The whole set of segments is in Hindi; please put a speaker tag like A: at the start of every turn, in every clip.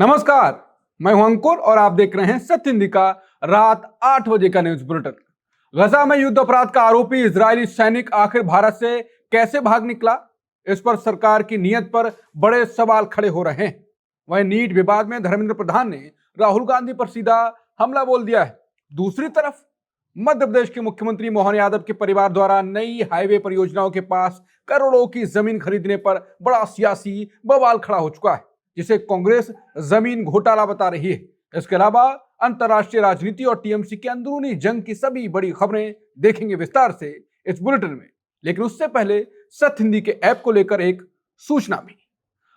A: नमस्कार, मैं हूं अंकुर और आप देख रहे हैं सत्य हिंदी का रात 8 बजे का न्यूज बुलेटिन। गजा में युद्ध अपराध का आरोपी इजरायली सैनिक आखिर भारत से कैसे भाग निकला, इस पर सरकार की नीयत पर बड़े सवाल खड़े हो रहे हैं। वहीं नीट विवाद में धर्मेंद्र प्रधान ने राहुल गांधी पर सीधा हमला बोल दिया है। दूसरी तरफ मध्य प्रदेश के मुख्यमंत्री मोहन यादव के परिवार द्वारा नई हाईवे परियोजनाओं के पास करोड़ों की जमीन खरीदने पर बड़ा सियासी बवाल खड़ा हो चुका है, जिसे कांग्रेस जमीन घोटाला बता रही है। इसके अलावा अंतर्राष्ट्रीय राजनीति और टीएमसी के अंदरूनी जंग की सभी बड़ी खबरें देखेंगे विस्तार से इस बुलेटिन में। लेकिन उससे पहले सत्य हिंदी के ऐप को लेकर एक सूचना भी।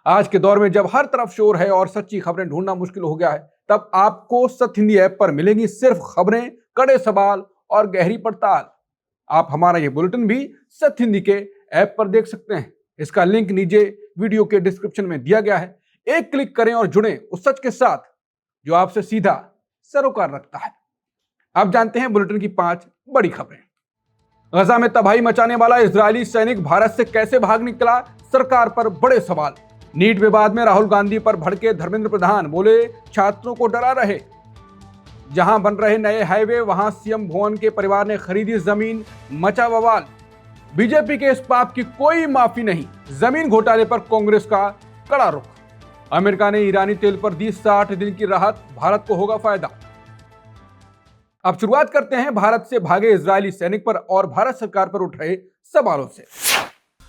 A: आज के दौर में जब हर तरफ शोर है और सच्ची खबरें ढूंढना मुश्किल हो गया है, तब आपको सत्य हिंदी ऐप पर मिलेंगी सिर्फ खबरें, कड़े सवाल और गहरी पड़ताल। आप हमारा ये बुलेटिन भी सत्य हिंदी के ऐप पर देख सकते हैं। इसका लिंक नीचे वीडियो के डिस्क्रिप्शन में दिया गया है। एक क्लिक करें और जुड़ें उस सच के साथ जो आपसे सीधा सरोकार रखता है। अब जानते हैं बुलेटिन की 5 बड़ी खबरें। गजा में तबाही मचाने वाला इजरायली सैनिक भारत से कैसे भाग निकला, सरकार पर बड़े सवाल। नीट विवाद में राहुल गांधी पर भड़के धर्मेंद्र प्रधान, बोले छात्रों को डरा रहे। जहां बन रहे नए हाईवे वहां सीएम भवन के परिवार ने खरीदी जमीन, मचा बवाल। बीजेपी के इस पाप की कोई माफी नहीं, जमीन घोटाले पर कांग्रेस का कड़ा रुख। अमेरिका ने ईरानी तेल पर दी 60 दिन की राहत, भारत को होगा फायदा। अब शुरुआत करते हैं भारत से भागे इजरायली सैनिक पर और भारत सरकार पर उठ रहे सवालों से।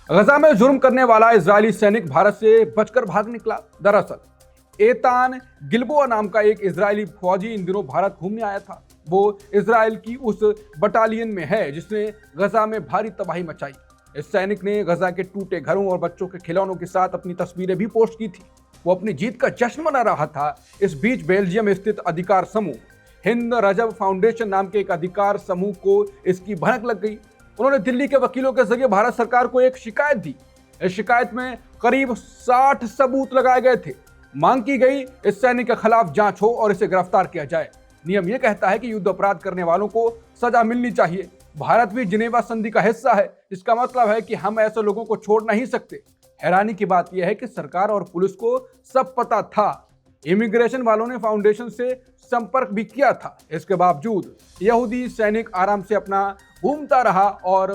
A: गजा में जुर्म करने वाला इजरायली सैनिक भारत से बचकर भाग निकला। दरअसल एतान गिलबोआ नाम का एक इजरायली फौजी इन दिनों भारत घूमने आया था। वो इजराइल की उस बटालियन में है जिसने गजा में भारी तबाही मचाई। इस सैनिक ने गजा के टूटे घरों और बच्चों के खिलौनों के साथ अपनी तस्वीरें भी पोस्ट की थी। वो अपनी जीत का जश्न मना रहा था। इस बीच बेल्जियम स्थित अधिकार समूह हिंद रजब फाउंडेशन नाम के एक अधिकार समूह को इसकी भनक लग गई। उन्होंने दिल्ली के वकीलों के जरिए भारत सरकार को एक शिकायत दी। इस शिकायत में करीब 60 सबूत लगाए गए थे। मांग की गई इस सैनिक के खिलाफ जांच हो और इसे गिरफ्तार किया जाए। नियम यह कहता है कि युद्ध अपराध करने वालों को सजा मिलनी चाहिए। भारत भी जिनेवा संधि का हिस्सा है, जिसका मतलब है कि हम ऐसे लोगों को छोड़ नहीं सकते। हैरानी की बात यह है कि सरकार और पुलिस को सब पता था। इमिग्रेशन वालों ने फाउंडेशन से संपर्क भी किया था। इसके बावजूद यहूदी सैनिक आराम से अपना घूमता रहा और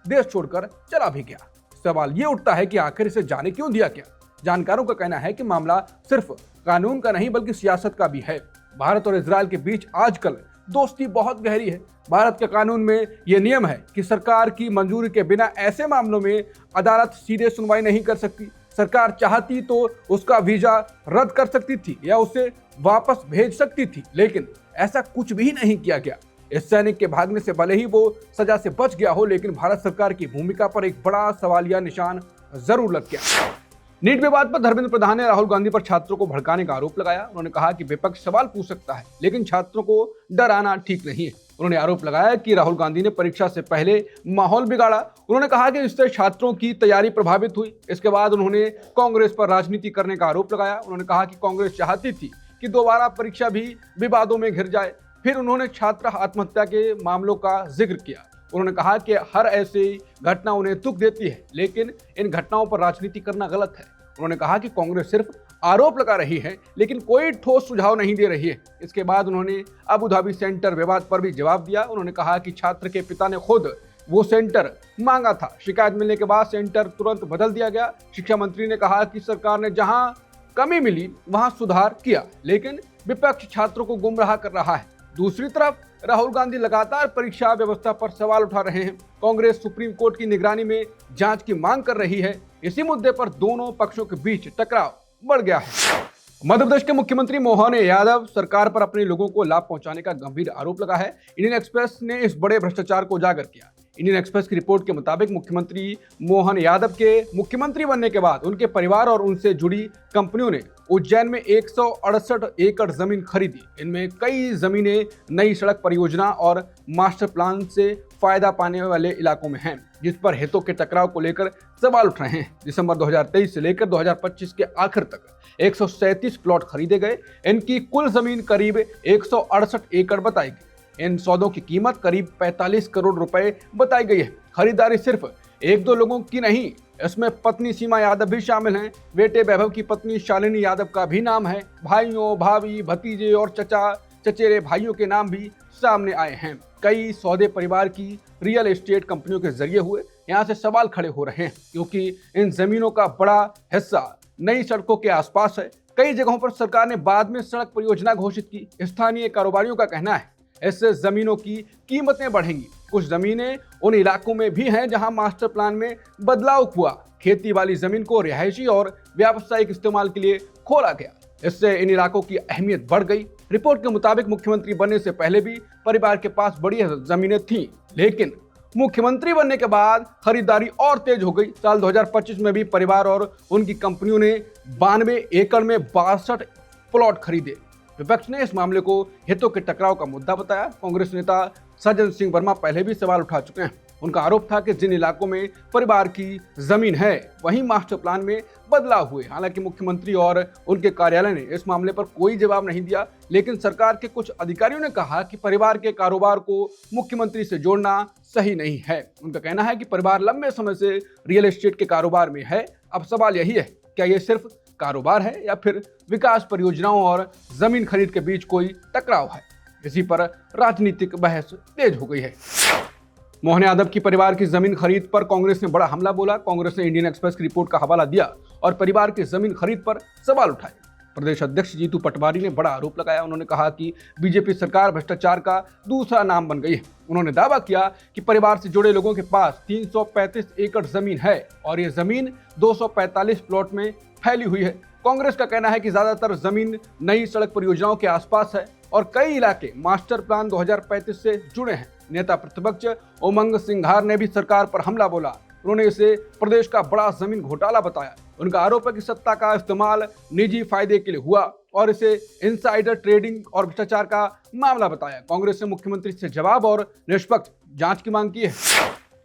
A: देश छोड़कर चला भी गया। सवाल ये उठता है कि आखिर इसे जाने क्यों दिया गया। जानकारों का कहना है कि मामला सिर्फ कानून का नहीं बल्कि सियासत का भी है। भारत और इजरायल के बीच आजकल दोस्ती बहुत गहरी है। भारत के कानून में यह नियम है कि सरकार की मंजूरी के बिना ऐसे मामलों में अदालत सीधे सुनवाई नहीं कर सकती। सरकार चाहती तो उसका वीजा रद्द कर सकती थी या उसे वापस भेज सकती थी, लेकिन ऐसा कुछ भी नहीं किया गया। इस सैनिक के भागने से भले ही वो सजा से बच गया हो, लेकिन भारत सरकार की भूमिका पर एक बड़ा सवालिया निशान जरूर लग गया। नीट विवाद पर धर्मेंद्र प्रधान ने राहुल गांधी पर छात्रों को भड़काने का आरोप लगाया। उन्होंने कहा कि विपक्ष सवाल पूछ सकता है, लेकिन छात्रों को डराना ठीक नहीं है। उन्होंने आरोप लगाया कि राहुल गांधी ने परीक्षा से पहले माहौल बिगाड़ा। उन्होंने कहा कि इससे छात्रों की तैयारी प्रभावित हुई। इसके बाद उन्होंने कांग्रेस पर राजनीति करने का आरोप लगाया। उन्होंने कहा कि कांग्रेस चाहती थी कि दोबारा परीक्षा भी विवादों में घिर जाए। फिर उन्होंने छात्र आत्महत्या के मामलों का जिक्र किया। उन्होंने कहा कि हर ऐसी घटना उन्हें दुख देती है, लेकिन इन घटनाओं पर राजनीति करना गलत है। उन्होंने कहा कि कांग्रेस सिर्फ आरोप लगा रही है, लेकिन कोई ठोस सुझाव नहीं दे रही है। इसके बाद उन्होंने अबू धाबी सेंटर विवाद पर भी जवाब दिया। उन्होंने कहा कि छात्र के पिता ने खुद वो सेंटर मांगा था। शिकायत मिलने के बाद सेंटर तुरंत बदल दिया गया। शिक्षा मंत्री ने कहा कि सरकार ने जहां कमी मिली वहां सुधार किया, लेकिन विपक्ष छात्रों को गुमराह कर रहा है। दूसरी तरफ राहुल गांधी लगातार परीक्षा व्यवस्था पर सवाल उठा रहे हैं। कांग्रेस सुप्रीम कोर्ट की निगरानी में जांच की मांग कर रही है। इसी मुद्दे पर दोनों पक्षों के बीच टकराव बढ़ गया है। मध्य प्रदेश के मुख्यमंत्री मोहन यादव सरकार पर अपने लोगों को लाभ पहुंचाने का गंभीर आरोप लगा है। इंडियन एक्सप्रेस ने इस बड़े भ्रष्टाचार को उजागर किया। इंडियन एक्सप्रेस की रिपोर्ट के मुताबिक मुख्यमंत्री मोहन यादव के मुख्यमंत्री बनने के बाद उनके परिवार और उनसे जुड़ी कंपनियों ने उज्जैन में 168 एकड़ जमीन खरीदी। इनमें कई जमीनें नई सड़क परियोजना और मास्टर प्लान से फायदा पाने वाले इलाकों में हैं, जिस पर हितों के टकराव को लेकर सवाल उठ रहे हैं। दिसंबर 2023 से लेकर 2025 के आखिर तक 137 प्लॉट खरीदे गए। इनकी कुल जमीन करीब 168 एकड़ बताई गई। इन सौदों की कीमत करीब 45 करोड़ रुपए बताई गई है। खरीदारी सिर्फ एक दो लोगों की नहीं, इसमें पत्नी सीमा यादव भी शामिल हैं। बेटे वैभव की पत्नी शालिनी यादव का भी नाम है। भाइयों, भाभी, भतीजे और चचा चचेरे भाइयों के नाम भी सामने आए हैं। कई सौदे परिवार की रियल एस्टेट कंपनियों के जरिए हुए। यहाँ से सवाल खड़े हो रहे हैं क्योंकि इन जमीनों का बड़ा हिस्सा नई सड़कों के आसपास है। कई जगहों पर सरकार ने बाद में सड़क परियोजना घोषित की। स्थानीय कारोबारियों का कहना है इससे जमीनों की कीमतें बढ़ेंगी। कुछ जमीनें उन इलाकों में भी हैं जहां मास्टर प्लान में बदलाव हुआ। खेती वाली जमीन को रिहायशी और व्यावसायिक इस्तेमाल के लिए खोला गया। इससे इन इलाकों की अहमियत बढ़ गई। रिपोर्ट के मुताबिक मुख्यमंत्री बनने से पहले भी परिवार के पास बड़ी जमीनें थीं, लेकिन मुख्यमंत्री बनने के बाद खरीदारी और तेज हो गई। साल 2025 में भी परिवार और उनकी कंपनियों ने 92 एकड़ में 62 प्लॉट खरीदे। विपक्ष ने इस मामले को हितों के टकराव का मुद्दा बताया। कांग्रेस नेता सज्जन सिंह वर्मा पहले भी सवाल उठा चुके हैं। उनका आरोप था कि जिन इलाकों में परिवार की जमीन है वहीं मास्टर प्लान में बदलाव हुए। हालांकि मुख्यमंत्री और उनके कार्यालय ने इस मामले पर कोई जवाब नहीं दिया, लेकिन सरकार के कुछ अधिकारियों ने कहा कि परिवार के कारोबार को मुख्यमंत्री से जोड़ना सही नहीं है। उनका कहना है कि परिवार लंबे समय से रियल एस्टेट के कारोबार में है। अब सवाल यही है, क्या ये सिर्फ कारोबार है या फिर विकास परियोजनाओं और जमीन खरीद के बीच कोई टकराव है? इसी पर राजनीतिक बहस तेज हो गई है। मोहन यादव की परिवार की जमीन खरीद पर कांग्रेस ने बड़ा हमला बोला। कांग्रेस ने इंडियन एक्सप्रेस की रिपोर्ट का हवाला दिया और परिवार की जमीन खरीद पर सवाल उठाए। प्रदेश अध्यक्ष जीतू पटवारी ने बड़ा आरोप लगाया। उन्होंने कहा कि बीजेपी सरकार भ्रष्टाचार का दूसरा नाम बन गई है। उन्होंने दावा किया कि परिवार से जुड़े लोगों के पास 335 एकड़ जमीन है और ये जमीन 245 प्लॉट में फैली हुई है। कांग्रेस का कहना है कि ज्यादातर जमीन नई सड़क परियोजनाओं के आसपास है और कई इलाके मास्टर प्लान 2035 से जुड़े हैं। नेता प्रतिपक्ष उमंग सिंघार ने भी सरकार पर हमला बोला। उन्होंने इसे प्रदेश का बड़ा जमीन घोटाला बताया। उनका आरोप है कि सत्ता का इस्तेमाल निजी फायदे के लिए हुआ और इसे इनसाइडर ट्रेडिंग और भ्रष्टाचार का मामला बताया। कांग्रेस ने मुख्यमंत्री से जवाब और निष्पक्ष जांच की मांग की है।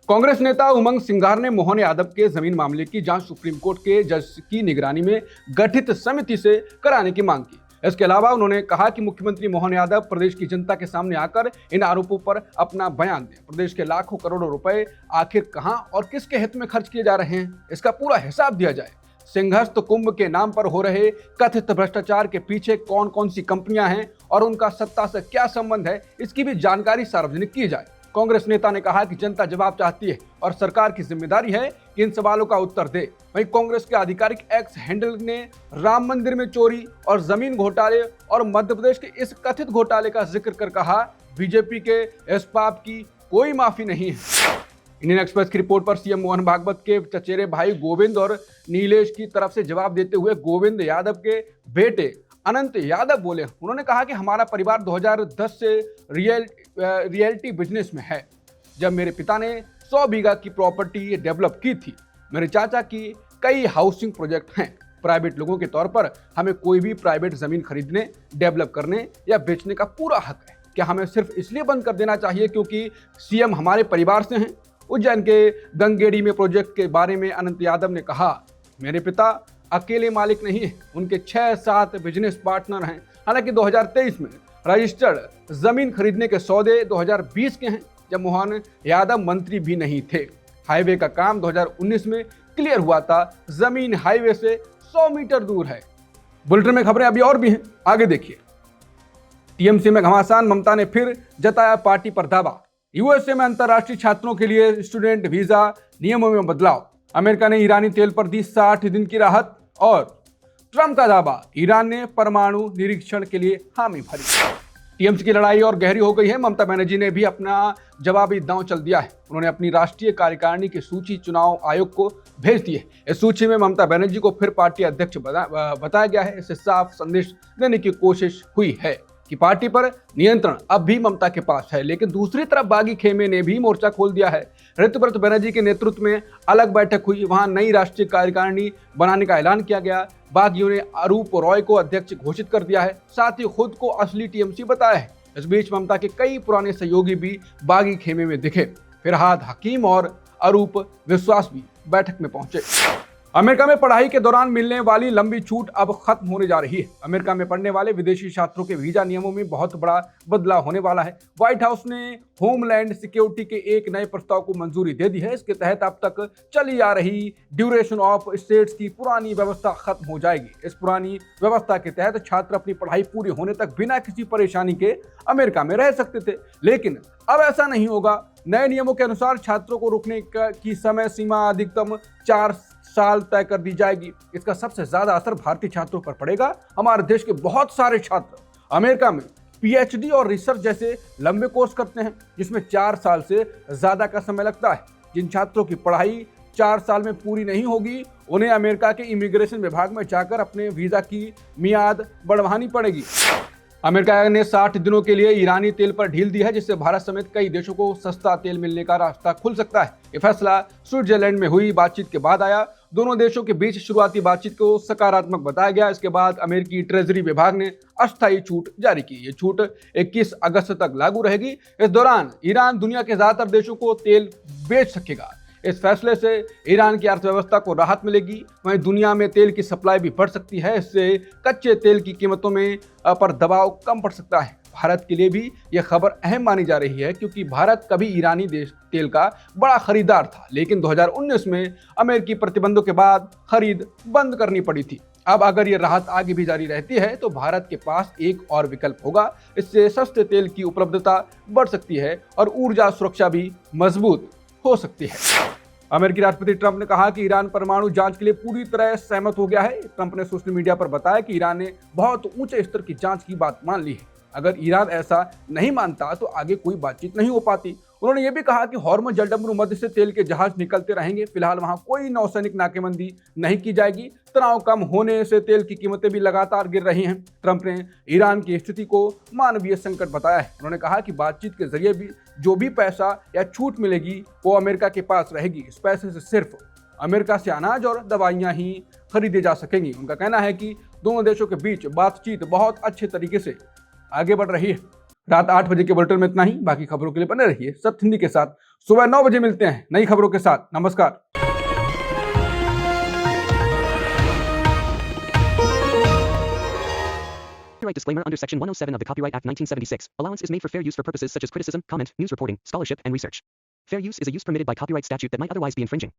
A: कांग्रेस नेता उमंग सिंघार ने मोहन यादव के जमीन मामले की जांच सुप्रीम कोर्ट के जज की निगरानी में गठित समिति से कराने की मांग की। इसके अलावा उन्होंने कहा कि मुख्यमंत्री मोहन यादव प्रदेश की जनता के सामने आकर इन आरोपों पर अपना बयान दें। प्रदेश के लाखों करोड़ों रुपए आखिर कहां और किसके हित में खर्च किए जा रहे हैं, इसका पूरा हिसाब दिया जाए। सिंहस्थ कुंभ के नाम पर हो रहे कथित भ्रष्टाचार के पीछे कौन कौन सी कंपनियां हैं और उनका सत्ता से क्या संबंध है, इसकी भी जानकारी सार्वजनिक की जाए। कांग्रेस नेता ने कहा कि जनता जवाब चाहती है और सरकार की जिम्मेदारी है कि इन सवालों का उत्तर दे। वहीं कांग्रेस के आधिकारिक एक्स हैंडल ने राम मंदिर में चोरी और जमीन घोटाले और मध्य प्रदेश के इस कथित घोटाले का जिक्र कर कहा, बीजेपी के इस पाप की कोई माफी नहीं है। इंडियन एक्सप्रेस की रिपोर्ट पर सीएम मोहन भागवत के चचेरे भाई गोविंद और नीलेश की तरफ से जवाब देते हुए गोविंद यादव के बेटे अनंत यादव बोले। उन्होंने कहा कि हमारा परिवार 2010 से रियल्टी बिजनेस में है। जब मेरे पिता ने 100 बीघा की प्रॉपर्टी डेवलप की थी। मेरे चाचा की कई हाउसिंग प्रोजेक्ट हैं। प्राइवेट लोगों के तौर पर हमें कोई भी प्राइवेट जमीन खरीदने, डेवलप करने या बेचने का पूरा हक है। क्या हमें सिर्फ इसलिए बंद कर देना चाहिए क्योंकि सीएम हमारे परिवार से हैं? उज्जैन के गंगेड़ी में प्रोजेक्ट के बारे में अनंत यादव ने कहा, मेरे पिता अकेले मालिक नहीं है, उनके 6-7 बिजनेस पार्टनर हैं। हालांकि 2023 में रजिस्टर्ड जमीन खरीदने के सौदे 2020 के हैं, जब मोहन यादव मंत्री भी नहीं थे। हाईवे का काम 2019 में क्लियर हुआ था। जमीन हाईवे से 100 मीटर दूर है। बुलेटिन में खबरें अभी और भी हैं, आगे देखिए। टीएमसी में घमासान, ममता ने फिर जताया पार्टी पर दावा। यूएसए में अंतर्राष्ट्रीय छात्रों के लिए स्टूडेंट वीजा नियमों में बदलाव। अमेरिका ने ईरानी तेल पर दी 60 दिन की राहत और ट्रंप का दावा, ईरान ने परमाणु निरीक्षण के लिए हामी भरी। टीएमसी की लड़ाई और गहरी हो गई है। ममता बनर्जी ने भी अपना जवाबी दांव चल दिया है। उन्होंने अपनी राष्ट्रीय कार्यकारिणी की सूची चुनाव आयोग को भेज दी है। इस सूची में ममता बनर्जी को फिर पार्टी अध्यक्ष बताया गया है। इससे साफ संदेश देने की कोशिश हुई है कि पार्टी पर नियंत्रण अब भी ममता के पास है। लेकिन दूसरी तरफ बागी खेमे ने भी मोर्चा खोल दिया है। ऋतुव्रत बनर्जी के नेतृत्व में अलग बैठक हुई। वहां नई राष्ट्रीय कार्यकारिणी बनाने का ऐलान किया गया। बागियों ने अरूप रॉय को अध्यक्ष घोषित कर दिया है, साथ ही खुद को असली टीएमसी बताया है। इस बीच ममता के कई पुराने सहयोगी भी बागी खेमे में दिखे। फिरहाद हकीम और अरूप विश्वास भी बैठक में पहुंचे। अमेरिका में पढ़ाई के दौरान मिलने वाली लंबी छूट अब खत्म होने जा रही है। अमेरिका में पढ़ने वाले विदेशी छात्रों के वीजा नियमों में बहुत बड़ा बदलाव होने वाला है। व्हाइट हाउस ने होमलैंड सिक्योरिटी के एक नए प्रस्ताव को मंजूरी दे दी है। इसके तहत अब तक चली आ रही ड्यूरेशन ऑफ स्टेट्स की पुरानी व्यवस्था खत्म हो जाएगी। इस पुरानी व्यवस्था के तहत छात्र अपनी पढ़ाई पूरी होने तक बिना किसी परेशानी के अमेरिका में रह सकते थे, लेकिन अब ऐसा नहीं होगा। नए नियमों के अनुसार छात्रों को रुकने की समय सीमा अधिकतम 4 साल तय कर दी जाएगी। इसका सबसे ज्यादा असर भारतीय छात्रों पर पड़ेगा। हमारे देश के बहुत सारे छात्र अमेरिका में पीएचडी और रिसर्च जैसे लंबे कोर्स करते हैं, जिसमें 4 साल से ज्यादा का समय लगता है। जिन छात्रों की पढ़ाई 4 साल में पूरी नहीं होगी, उन्हें अमेरिका के इमिग्रेशन विभाग में जाकर अपने वीजा की मियाद बढ़वानी पड़ेगी। अमेरिका ने 60 दिनों के लिए ईरानी तेल पर ढील दी है, जिससे भारत समेत कई देशों को सस्ता तेल मिलने का रास्ता खुल सकता है। ये फैसला स्विट्जरलैंड में हुई बातचीत के बाद आया। दोनों देशों के बीच शुरुआती बातचीत को सकारात्मक बताया गया। इसके बाद अमेरिकी ट्रेजरी विभाग ने अस्थायी छूट जारी की। ये छूट 21 अगस्त तक लागू रहेगी। इस दौरान ईरान दुनिया के ज्यादातर देशों को तेल बेच सकेगा। इस फैसले से ईरान की अर्थव्यवस्था को राहत मिलेगी। वहीं दुनिया में तेल की सप्लाई भी बढ़ सकती है। इससे कच्चे तेल की कीमतों में पर दबाव कम पड़ सकता है। भारत के लिए भी यह खबर अहम मानी जा रही है, क्योंकि भारत कभी ईरानी तेल का बड़ा खरीदार था, लेकिन 2019 में अमेरिकी प्रतिबंधों के बाद खरीद बंद करनी पड़ी थी। अब अगर ये राहत आगे भी जारी रहती है तो भारत के पास एक और विकल्प होगा। इससे सस्ते तेल की उपलब्धता बढ़ सकती है और ऊर्जा सुरक्षा भी मजबूत हो सकती है। अमेरिकी राष्ट्रपति ट्रंप ने कहा कि ईरान परमाणु जांच के लिए पूरी तरह सहमत हो गया है। ट्रंप ने सोशल मीडिया पर बताया कि ईरान ने बहुत ऊंचे स्तर की जांच की बात मान ली है। अगर ईरान ऐसा नहीं मानता तो आगे कोई बातचीत नहीं हो पाती। उन्होंने ये भी कहा कि हॉर्मुज़ जलडमरू मध्य से तेल के जहाज निकलते रहेंगे। फिलहाल वहां कोई नौसैनिक नाकेबंदी नहीं की जाएगी। तनाव कम होने से तेल की कीमतें भी लगातार गिर रही हैं। ट्रंप ने ईरान की स्थिति को मानवीय संकट बताया है। उन्होंने कहा कि बातचीत के जरिए भी जो भी पैसा या छूट मिलेगी वो अमेरिका के पास रहेगी। इस पैसे से सिर्फ अमेरिका से अनाज और दवाइयां ही खरीदे जा सकेंगी। उनका कहना है कि दोनों देशों के बीच बातचीत बहुत अच्छे तरीके से आगे बढ़ रही है। रात 8 बजे के बुलेटिन में इतना ही। बाकी खबरों के लिए बने रहिए सत्य हिंदी के साथ। सुबह 9 बजे मिलते हैं नई खबरों के साथ। नमस्कार।
B: Copyright disclaimer under Section 107 of the Copyright Act 1976. Allowance is made for fair use for purposes such as criticism, comment, news reporting, scholarship, and research. Fair use is a use permitted by copyright statute that might otherwise be infringing.